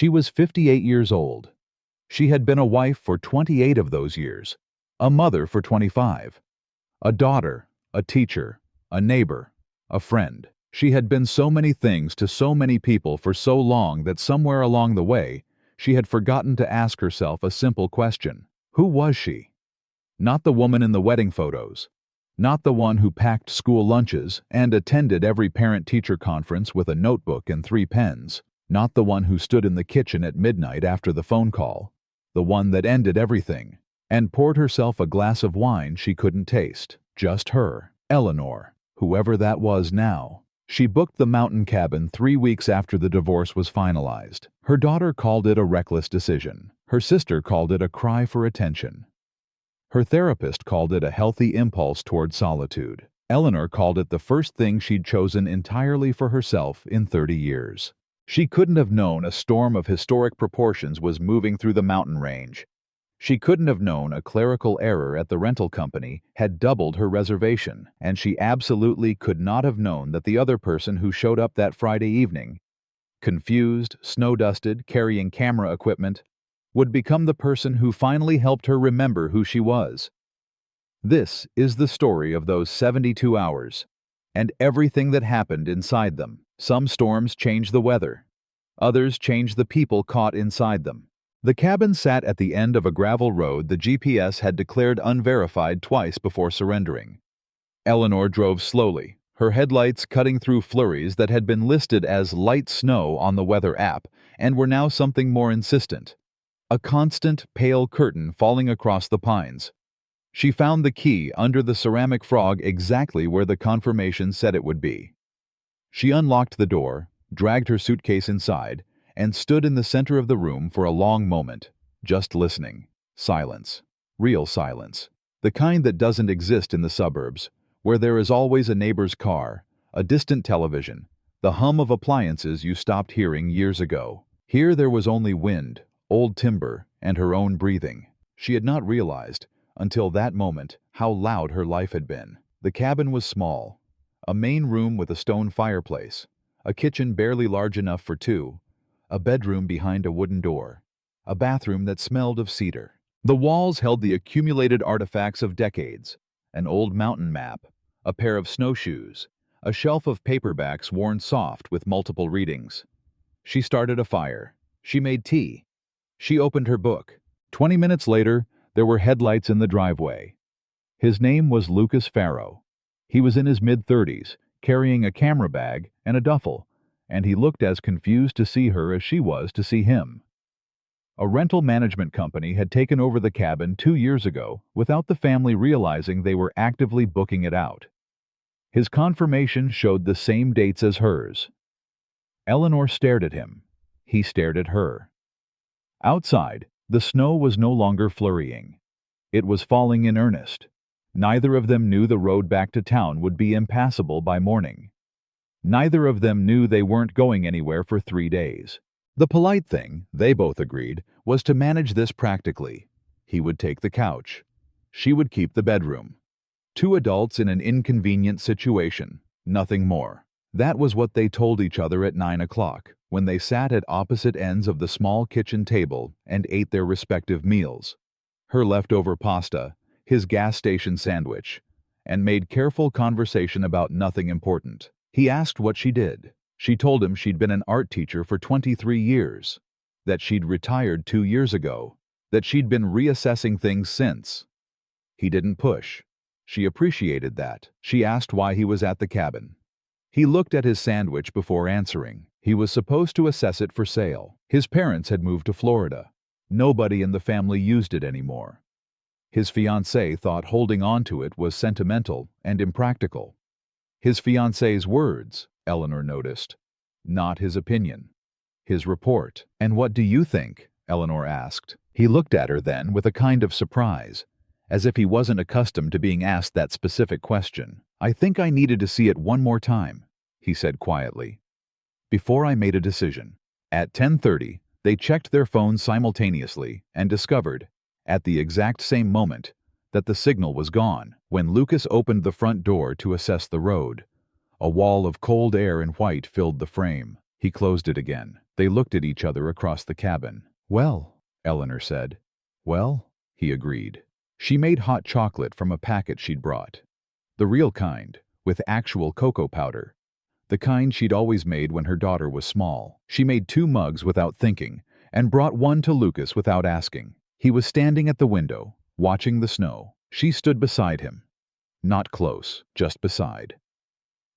She was 58 years old. She had been a wife for 28 of those years, a mother for 25, a daughter, a teacher, a neighbor, a friend. She had been so many things to so many people for so long that somewhere along the way, she had forgotten to ask herself a simple question. Who was she? Not the woman in the wedding photos. Not the one who packed school lunches and attended every parent-teacher conference with a notebook and 3 pens. Not the one who stood in the kitchen at midnight after the phone call. The one that ended everything and poured herself a glass of wine she couldn't taste. Just her, Eleanor, whoever that was now. She booked the mountain cabin 3 weeks after the divorce was finalized. Her daughter called it a reckless decision. Her sister called it a cry for attention. Her therapist called it a healthy impulse toward solitude. Eleanor called it the first thing she'd chosen entirely for herself in 30 years. She couldn't have known a storm of historic proportions was moving through the mountain range. She couldn't have known a clerical error at the rental company had doubled her reservation, and she absolutely could not have known that the other person who showed up that Friday evening, confused, snow-dusted, carrying camera equipment, would become the person who finally helped her remember who she was. This is the story of those 72 hours, and everything that happened inside them. Some storms change the weather. Others change the people caught inside them. The cabin sat at the end of a gravel road the GPS had declared unverified twice before surrendering. Eleanor drove slowly, her headlights cutting through flurries that had been listed as light snow on the weather app and were now something more insistent. A constant, pale curtain falling across the pines. She found the key under the ceramic frog exactly where the confirmation said it would be. She unlocked the door, dragged her suitcase inside, and stood in the center of the room for a long moment, just listening. Silence. Real silence. The kind that doesn't exist in the suburbs, where there is always a neighbor's car, a distant television, the hum of appliances you stopped hearing years ago. Here there was only wind, old timber, and her own breathing. She had not realized, until that moment, how loud her life had been. The cabin was small. A main room with a stone fireplace, a kitchen barely large enough for 2, a bedroom behind a wooden door, a bathroom that smelled of cedar. The walls held the accumulated artifacts of decades, an old mountain map, a pair of snowshoes, a shelf of paperbacks worn soft with multiple readings. She started a fire. She made tea. She opened her book. 20 minutes later, there were headlights in the driveway. His name was Lucas Farrow. He was in his mid-30s, carrying a camera bag and a duffel, and he looked as confused to see her as she was to see him. A rental management company had taken over the cabin 2 years ago without the family realizing they were actively booking it out. His confirmation showed the same dates as hers. Eleanor stared at him. He stared at her. Outside, the snow was no longer flurrying. It was falling in earnest. Neither of them knew the road back to town would be impassable by morning. Neither of them knew they weren't going anywhere for 3 days. The polite thing, they both agreed, was to manage this practically. He would take the couch. She would keep the bedroom. 2 adults in an inconvenient situation, nothing more. That was what they told each other at 9 o'clock, when they sat at opposite ends of the small kitchen table and ate their respective meals. Her leftover pasta, his gas station sandwich, and made careful conversation about nothing important. He asked what she did. She told him she'd been an art teacher for 23 years, that she'd retired 2 years ago, that she'd been reassessing things since. He didn't push. She appreciated that. She asked why he was at the cabin. He looked at his sandwich before answering. He was supposed to assess it for sale. His parents had moved to Florida. Nobody in the family used it anymore. His fiancée thought holding on to it was sentimental and impractical. His fiancée's words, Eleanor noticed, not his opinion. His report. "And what do you think?" Eleanor asked. He looked at her then with a kind of surprise, as if he wasn't accustomed to being asked that specific question. "I think I needed to see it one more time," he said quietly, "before I made a decision." At 10:30, they checked their phones simultaneously and discovered, at the exact same moment, that the signal was gone. When Lucas opened the front door to assess the road, a wall of cold air and white filled the frame. He closed it again. They looked at each other across the cabin. "Well," Eleanor said. "Well," he agreed. She made hot chocolate from a packet she'd brought. The real kind, with actual cocoa powder. The kind she'd always made when her daughter was small. She made 2 mugs without thinking, and brought one to Lucas without asking. He was standing at the window, watching the snow. She stood beside him. Not close, just beside.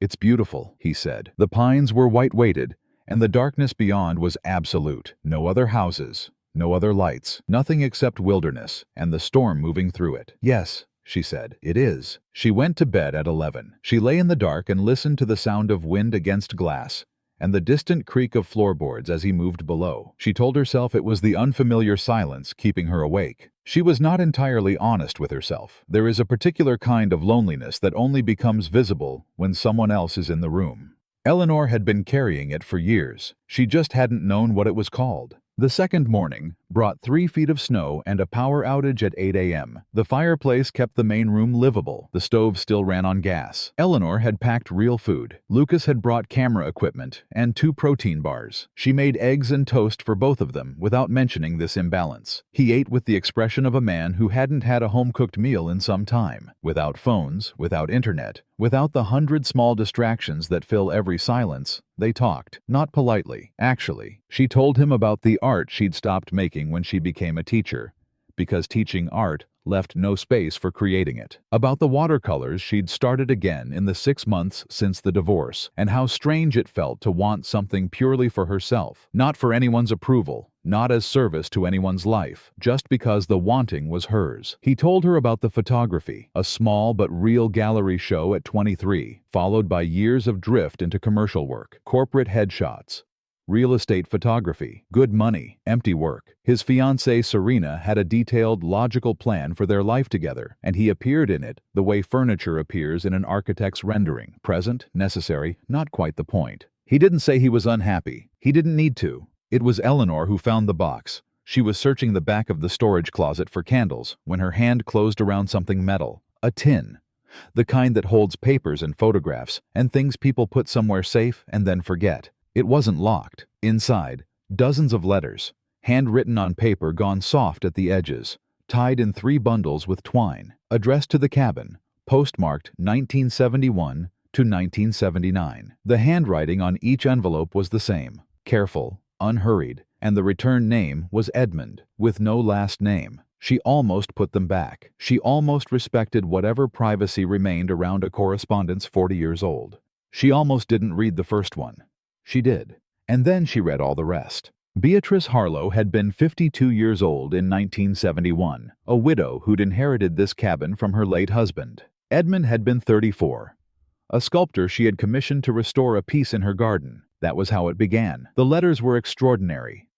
"It's beautiful," he said. The pines were white-weighted, and the darkness beyond was absolute. No other houses, no other lights, nothing except wilderness, and the storm moving through it. "Yes," she said, "it is." She went to bed at 11. She lay in the dark and listened to the sound of wind against glass, and the distant creak of floorboards as he moved below. She told herself it was the unfamiliar silence keeping her awake. She was not entirely honest with herself. There is a particular kind of loneliness that only becomes visible when someone else is in the room. Eleanor had been carrying it for years. She just hadn't known what it was called. The second morning brought 3 feet of snow and a power outage at 8 a.m. The fireplace kept the main room livable. The stove still ran on gas. Eleanor had packed real food. Lucas had brought camera equipment and 2 protein bars. She made eggs and toast for both of them without mentioning this imbalance. He ate with the expression of a man who hadn't had a home-cooked meal in some time. Without phones, without internet, without the 100 small distractions that fill every silence, they talked. Not politely, actually. She told him about the art she'd stopped making when she became a teacher, because teaching art left no space for creating it. About the watercolors she'd started again in the 6 months since the divorce, and how strange it felt to want something purely for herself, not for anyone's approval, not as service to anyone's life, just because the wanting was hers. He told her about the photography, a small but real gallery show at 23, followed by years of drift into commercial work, corporate headshots, real estate photography, good money, empty work. His fiancée Serena had a detailed, logical plan for their life together, and he appeared in it the way furniture appears in an architect's rendering. Present, necessary, not quite the point. He didn't say he was unhappy. He didn't need to. It was Eleanor who found the box. She was searching the back of the storage closet for candles when her hand closed around something metal. A tin. The kind that holds papers and photographs and things people put somewhere safe and then forget. It wasn't locked. Inside, dozens of letters, handwritten on paper gone soft at the edges, tied in 3 bundles with twine, addressed to the cabin, postmarked 1971 to 1979. The handwriting on each envelope was the same, careful, unhurried, and the return name was Edmund, with no last name. She almost put them back. She almost respected whatever privacy remained around a correspondence 40 years old. She almost didn't read the first one. She did. And then she read all the rest. Beatrice Harlow had been 52 years old in 1971, a widow who'd inherited this cabin from her late husband. Edmund had been 34, a sculptor she had commissioned to restore a piece in her garden. That was how it began. The letters were extraordinary,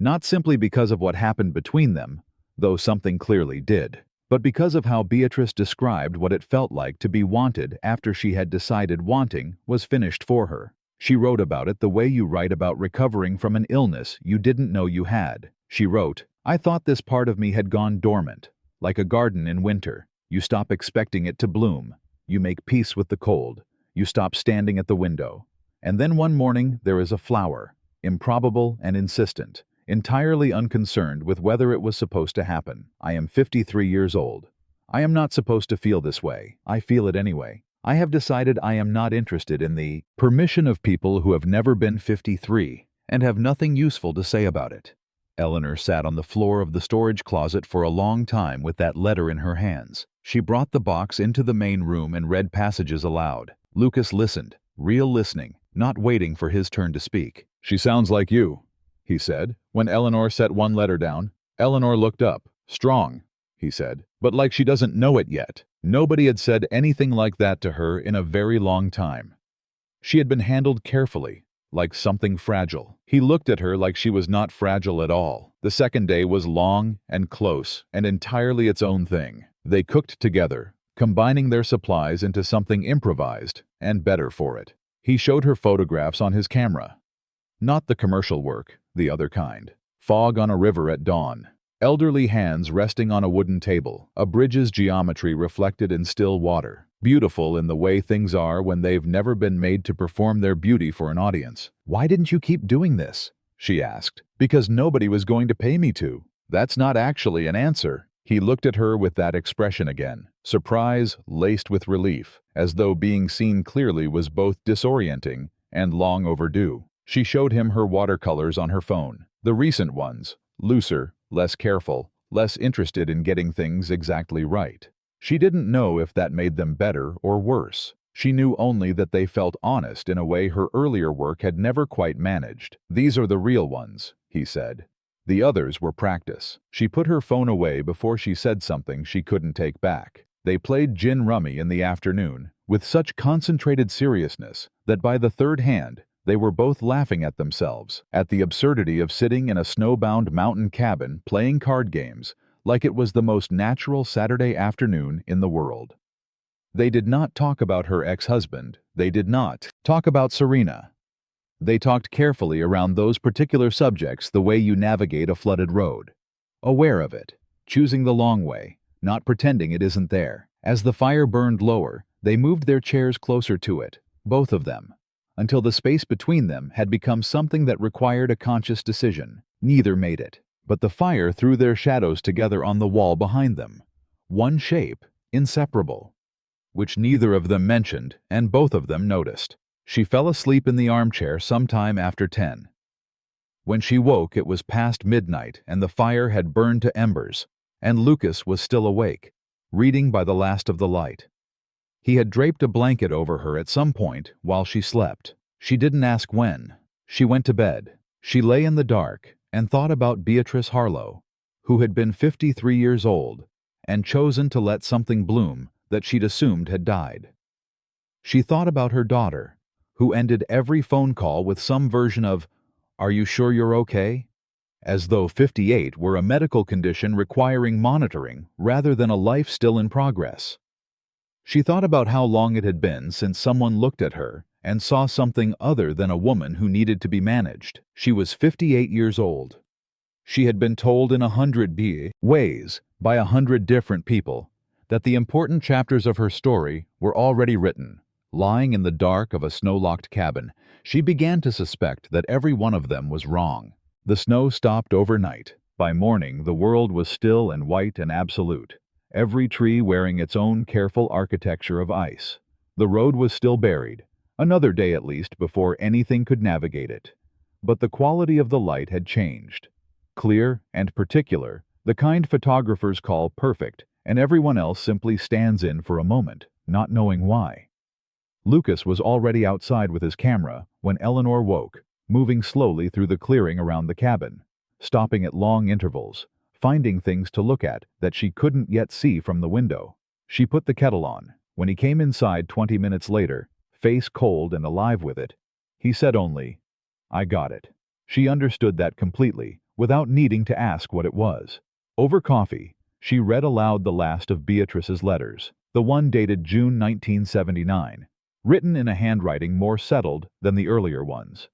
not simply because of what happened between them, though something clearly did, but because of how Beatrice described what it felt like to be wanted after she had decided wanting was finished for her. She wrote about it the way you write about recovering from an illness you didn't know you had. She wrote, "I thought this part of me had gone dormant, like a garden in winter. You stop expecting it to bloom. You make peace with the cold. You stop standing at the window. And then one morning there is a flower, improbable and insistent, entirely unconcerned with whether it was supposed to happen. I am 53 years old. I am not supposed to feel this way. I feel it anyway. I have decided I am not interested in the permission of people who have never been 53 and have nothing useful to say about it." Eleanor sat on the floor of the storage closet for a long time with that letter in her hands. She brought the box into the main room and read passages aloud. Lucas listened, real listening, not waiting for his turn to speak. "She sounds like you," he said, when Eleanor set one letter down. Eleanor looked up. "Strong," he said, "but like she doesn't know it yet." Nobody had said anything like that to her in a very long time. She had been handled carefully, like something fragile. He looked at her like she was not fragile at all. The second day was long and close and entirely its own thing. They cooked together, combining their supplies into something improvised and better for it. He showed her photographs on his camera. Not the commercial work, the other kind. Fog on a river at dawn. Elderly hands resting on a wooden table, a bridge's geometry reflected in still water. Beautiful in the way things are when they've never been made to perform their beauty for an audience. "Why didn't you keep doing this?" she asked. Because nobody was going to pay me to. That's not actually an answer. He looked at her with that expression again, surprise laced with relief, as though being seen clearly was both disorienting and long overdue. She showed him her watercolors on her phone, the recent ones, looser, less careful, less interested in getting things exactly right. She didn't know if that made them better or worse. She knew only that they felt honest in a way her earlier work had never quite managed. These are the real ones, he said. The others were practice. She put her phone away before she said something she couldn't take back. They played gin rummy in the afternoon, with such concentrated seriousness that by the third hand, they were both laughing at themselves, at the absurdity of sitting in a snowbound mountain cabin playing card games like it was the most natural Saturday afternoon in the world. They did not talk about her ex-husband. They did not talk about Serena. They talked carefully around those particular subjects the way you navigate a flooded road. Aware of it, choosing the long way, not pretending it isn't there. As the fire burned lower, they moved their chairs closer to it, both of them, until the space between them had become something that required a conscious decision. Neither made it, but the fire threw their shadows together on the wall behind them. One shape, inseparable, which neither of them mentioned and both of them noticed. She fell asleep in the armchair sometime after 10. When she woke, it was past midnight and the fire had burned to embers, and Lucas was still awake, reading by the last of the light. He had draped a blanket over her at some point while she slept. She didn't ask when. She went to bed. She lay in the dark and thought about Beatrice Harlow, who had been 53 years old and chosen to let something bloom that she'd assumed had died. She thought about her daughter, who ended every phone call with some version of, "Are you sure you're okay?" As though 58 were a medical condition requiring monitoring rather than a life still in progress. She thought about how long it had been since someone looked at her and saw something other than a woman who needed to be managed. She was 58 years old. She had been told in 100 ways by 100 different people that the important chapters of her story were already written. Lying in the dark of a snow-locked cabin, she began to suspect that every one of them was wrong. The snow stopped overnight. By morning, the world was still and white and absolute, every tree wearing its own careful architecture of ice. The road was still buried, another day at least before anything could navigate it. But the quality of the light had changed. Clear and particular, the kind photographers call perfect, and everyone else simply stands in for a moment, not knowing why. Lucas was already outside with his camera when Eleanor woke, moving slowly through the clearing around the cabin, stopping at long intervals, finding things to look at that she couldn't yet see from the window. She put the kettle on. When he came inside 20 minutes later, face cold and alive with it, he said only, "I got it." She understood that completely, without needing to ask what it was. Over coffee, she read aloud the last of Beatrice's letters, the one dated June 1979. Written in a handwriting more settled than the earlier ones.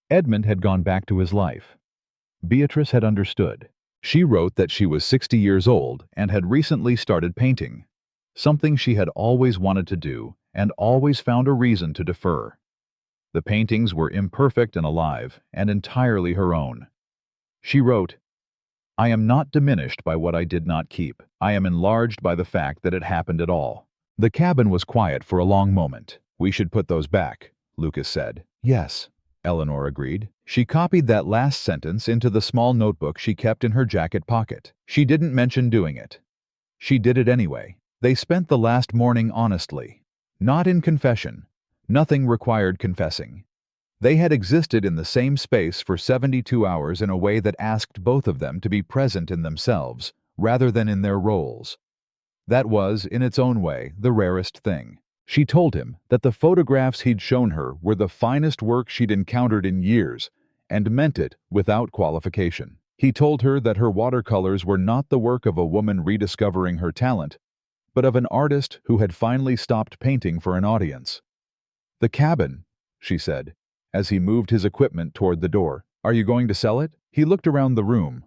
Edmund had gone back to his life. Beatrice had understood. She wrote that she was 60 years old and had recently started painting, something she had always wanted to do and always found a reason to defer. The paintings were imperfect and alive and entirely her own. She wrote, "I am not diminished by what I did not keep. I am enlarged by the fact that it happened at all." The cabin was quiet for a long moment. "We should put those back," Lucas said. "Yes," Eleanor agreed. She copied that last sentence into the small notebook she kept in her jacket pocket. She didn't mention doing it. She did it anyway. They spent the last morning honestly. Not in confession. Nothing required confessing. They had existed in the same space for 72 hours in a way that asked both of them to be present in themselves, rather than in their roles. That was, in its own way, the rarest thing. She told him that the photographs he'd shown her were the finest work she'd encountered in years, and meant it without qualification. He told her that her watercolors were not the work of a woman rediscovering her talent, but of an artist who had finally stopped painting for an audience. "The cabin," she said, as he moved his equipment toward the door. "Are you going to sell it?" He looked around the room.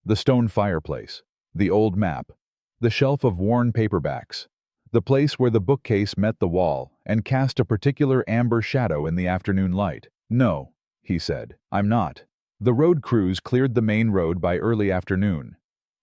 The stone fireplace, the old map, the shelf of worn paperbacks, the place where the bookcase met the wall and cast a particular amber shadow in the afternoon light. "No," he said, "I'm not." The road crews cleared the main road by early afternoon.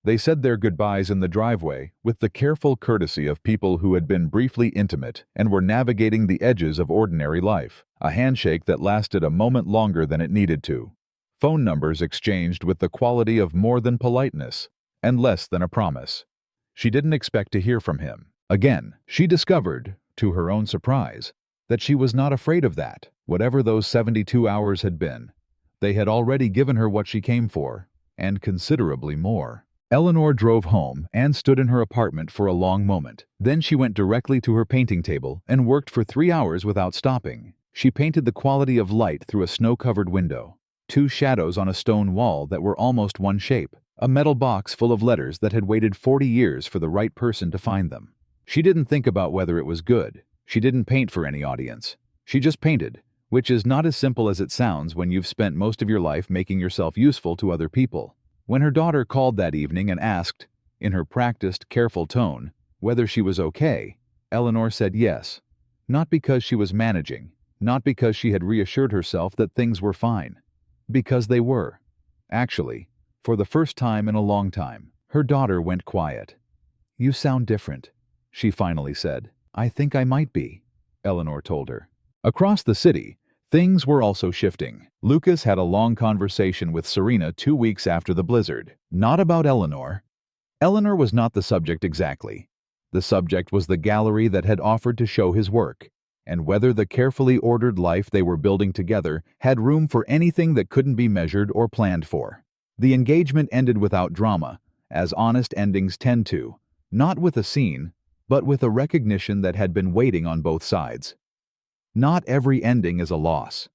They said their goodbyes in the driveway with the careful courtesy of people who had been briefly intimate and were navigating the edges of ordinary life, a handshake that lasted a moment longer than it needed to. Phone numbers exchanged with the quality of more than politeness and less than a promise. She didn't expect to hear from him. Again, she discovered, to her own surprise, that she was not afraid of that. Whatever those 72 hours had been, they had already given her what she came for, and considerably more. Eleanor drove home and stood in her apartment for a long moment. Then she went directly to her painting table and worked for 3 hours without stopping. She painted the quality of light through a snow-covered window, 2 shadows on a stone wall that were almost one shape, a metal box full of letters that had waited 40 years for the right person to find them. She didn't think about whether it was good. She didn't paint for any audience. She just painted, which is not as simple as it sounds when you've spent most of your life making yourself useful to other people. When her daughter called that evening and asked, in her practiced, careful tone, whether she was okay, Eleanor said yes. Not because she was managing, not because she had reassured herself that things were fine. Because they were. Actually, for the first time in a long time, her daughter went quiet. "You sound different," she finally said. "I think I might be," Eleanor told her. Across the city, things were also shifting. Lucas had a long conversation with Serena 2 weeks after the blizzard. Not about Eleanor. Eleanor was not the subject exactly. The subject was the gallery that had offered to show his work, and whether the carefully ordered life they were building together had room for anything that couldn't be measured or planned for. The engagement ended without drama, as honest endings tend to, not with a scene, but with a recognition that had been waiting on both sides. Not every ending is a loss.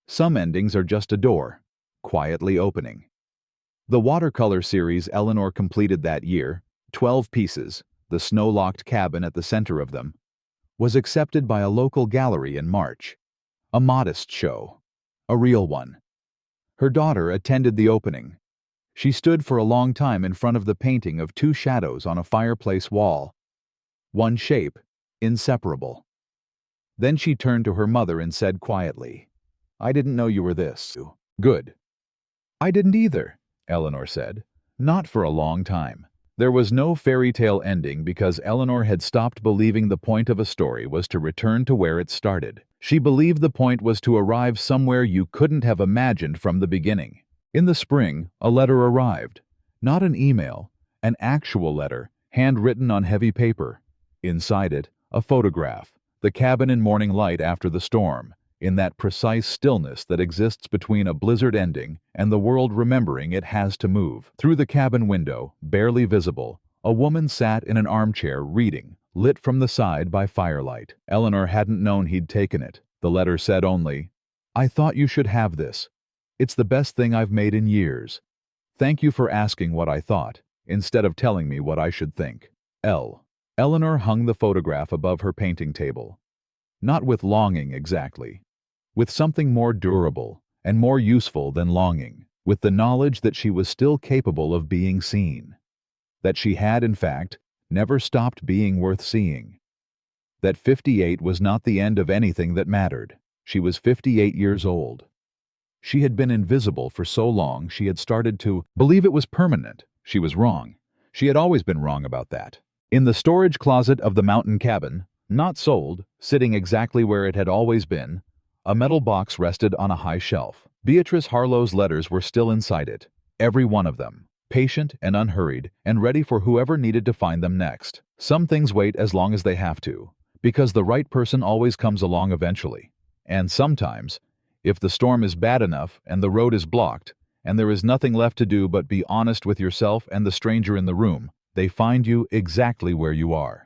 Some endings are just a door, quietly opening. The watercolor series Eleanor completed that year, 12 pieces, the snow-locked cabin at the center of them, was accepted by a local gallery in March. A modest show. A real one. Her daughter attended the opening. She stood for a long time in front of the painting of 2 shadows on a fireplace wall. One shape, inseparable. Then she turned to her mother and said quietly, "I didn't know you were this good." "I didn't either," Eleanor said. Not for a long time. There was no fairy tale ending because Eleanor had stopped believing the point of a story was to return to where it started. She believed the point was to arrive somewhere you couldn't have imagined from the beginning. In the spring, a letter arrived. Not an email, an actual letter, handwritten on heavy paper. Inside it, a photograph. The cabin in morning light after the storm, in that precise stillness that exists between a blizzard ending and the world remembering it has to move. Through the cabin window, barely visible, a woman sat in an armchair reading, lit from the side by firelight. Eleanor hadn't known he'd taken it. The letter said only, "I thought you should have this. It's the best thing I've made in years. Thank you for asking what I thought, instead of telling me what I should think. L." Eleanor hung the photograph above her painting table. Not with longing exactly. With something more durable and more useful than longing. With the knowledge that she was still capable of being seen. That she had, in fact, never stopped being worth seeing. That 58 was not the end of anything that mattered. She was 58 years old. She had been invisible for so long she had started to believe it was permanent. She was wrong. She had always been wrong about that. In the storage closet of the mountain cabin, not sold, sitting exactly where it had always been, a metal box rested on a high shelf. Beatrice Harlow's letters were still inside it, every one of them, patient and unhurried, and ready for whoever needed to find them next. Some things wait as long as they have to, because the right person always comes along eventually. And sometimes, if the storm is bad enough and the road is blocked, and there is nothing left to do but be honest with yourself and the stranger in the room, they find you exactly where you are.